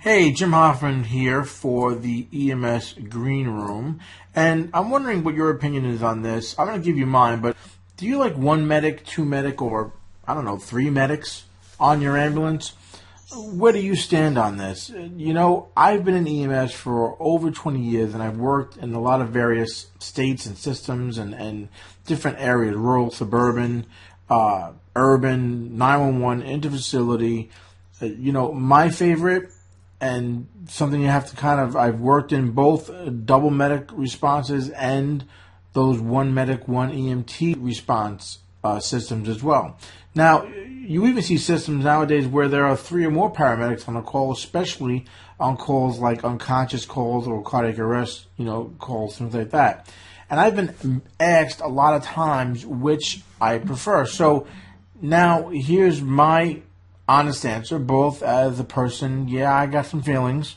Hey, Jim Hoffman here for the EMS Green Room, and I'm wondering what your opinion is on this. I'm going to give you mine, but do you like one medic, two medic, or I don't know, three medics on your ambulance? Where do you stand on this? You know, I've been in EMS for over 20 years, and I've worked in a lot of various states and systems and different areas, rural, suburban, urban, 911, interfacility. My favorite and something you have to I've worked in both double medic responses and those one medic, one EMT response systems as well. Now, you even see systems nowadays where there are three or more paramedics on a call, especially on calls like unconscious calls or cardiac arrest, calls, things like that. And I've been asked a lot of times which I prefer. So now here's my honest answer, both as a person, I got some feelings,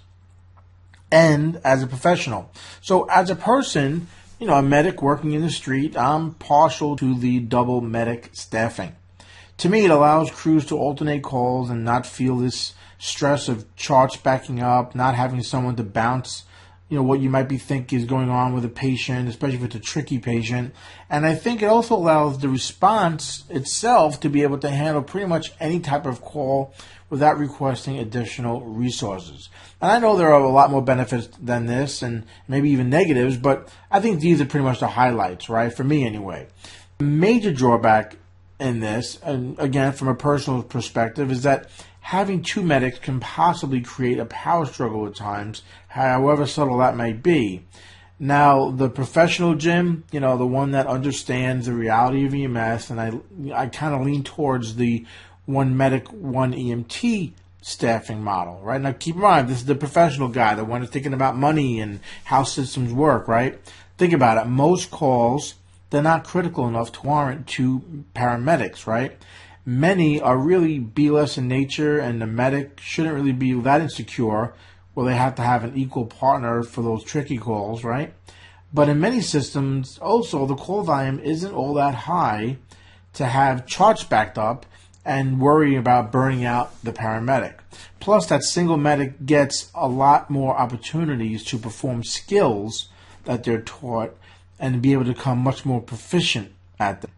and as a professional. So as a person, a medic working in the street, I'm partial to the double medic staffing. To me, it allows crews to alternate calls and not feel this stress of charts backing up, not having someone to bounce what you might be thinking is going on with a patient, especially if it's a tricky patient. And I think it also allows the response itself to be able to handle pretty much any type of call without requesting additional resources. And I know there are a lot more benefits than this and maybe even negatives, but I think these are pretty much the highlights, right? For me anyway. The major drawback in this, and again from a personal perspective, is that having two medics can possibly create a power struggle at times, however subtle that may be. Now, the professional Jim, the one that understands the reality of EMS, and I kind of lean towards the one medic, one EMT staffing model, right? Now, keep in mind, this is the professional guy, the one who's thinking about money and how systems work, right? Think about it. Most calls, they're not critical enough to warrant two paramedics, right? Many are really BLS in nature, and the medic shouldn't really be that insecure where they have to have an equal partner for those tricky calls, right? But in many systems, also, the call volume isn't all that high to have charts backed up and worry about burning out the paramedic. Plus, that single medic gets a lot more opportunities to perform skills that they're taught and be able to become much more proficient at them.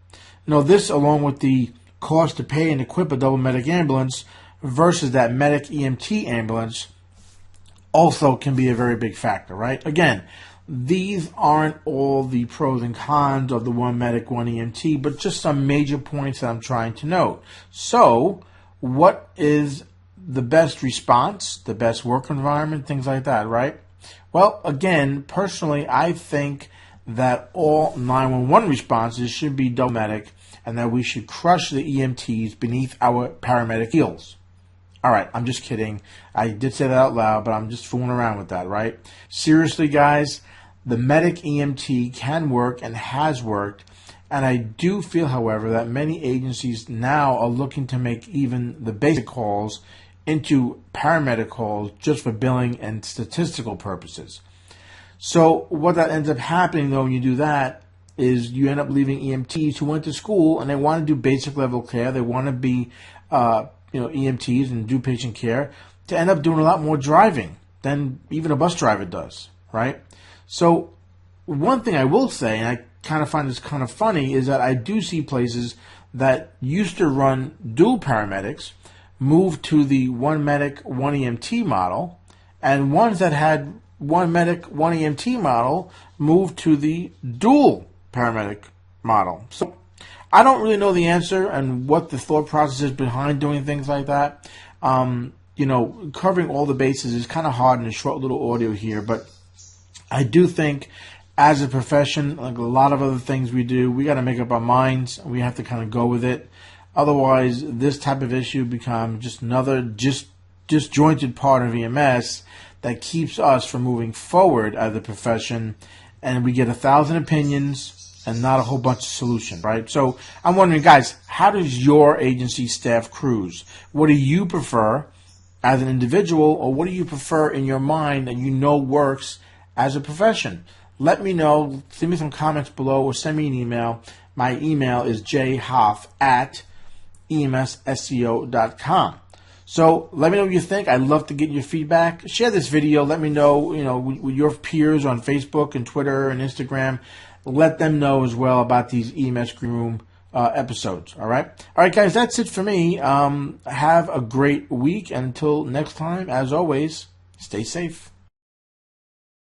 This, along with the cost to pay and equip a double medic ambulance versus that medic EMT ambulance, also can be a very big factor, right? Again, these aren't all the pros and cons of the one medic, one EMT, but just some major points that I'm trying to note. So, what is the best response, the best work environment, things like that, right? Well, again, personally, I think that all 911 responses should be double medic, and that we should crush the EMTs beneath our paramedic heels. All right, I'm just kidding. I did say that out loud, but I'm just fooling around with that, right? Seriously, guys, the medic EMT can work and has worked, and I do feel, however, that many agencies now are looking to make even the basic calls into paramedic calls just for billing and statistical purposes. So what that ends up happening, though, when you do that, is you end up leaving EMTs who went to school and they want to do basic level care. They want to be, EMTs and do patient care, to end up doing a lot more driving than even a bus driver does, right? So one thing I will say, and I kind of find this kind of funny, is that I do see places that used to run dual paramedics move to the one medic, one EMT model, and ones that had one medic, one EMT model move to the dual paramedic model. So I don't really know the answer and what the thought process is behind doing things like that. Covering all the bases is kind of hard in a short little audio here, but I do think as a profession, like a lot of other things we do, we got to make up our minds. We have to kind of go with it. Otherwise, this type of issue becomes just another disjointed part of EMS that keeps us from moving forward as a profession, and we get 1,000 opinions and not a whole bunch of solutions, right? So I'm wondering, guys, how does your agency staff crews? What do you prefer as an individual, or what do you prefer in your mind that works as a profession? Let me know. Send me some comments below or send me an email. My email is jhoff@emssco.com. So let me know what you think. I'd love to get your feedback. Share this video. Let me know, with your peers on Facebook and Twitter and Instagram. Let them know as well about these EMS Green Room episodes. All right, guys. That's it for me. Have a great week. And until next time, as always, stay safe.